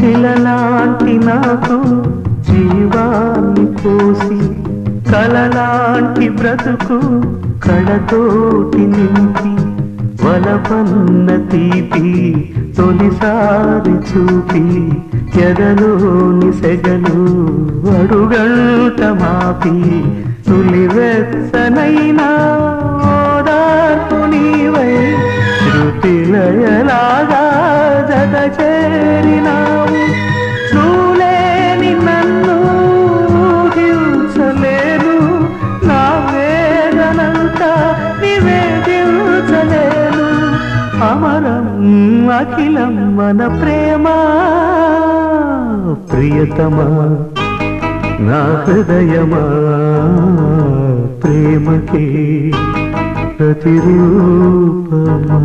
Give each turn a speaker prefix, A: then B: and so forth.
A: శిలలాంటి నాకు జీవాన్ని పోసి కలలాంటి బ్రతుకు కళతోటి నింపి వలపన్న తీపి తొలిసారి చూపి ఎదలోని సెగలు అడుగంట మాపి నులివెచ్చనైనా ఓదార్పు నీవై శృతిలయలాగా జత చేరినావు నువ్వులేని నన్ను ఊహించలేను నా వేదనంతా నివేదించలేను అమరం అఖిలం మన ప్రేమ ప్రియతమా నా హృదయమా ప్రేమకి ప్రతిరూపమా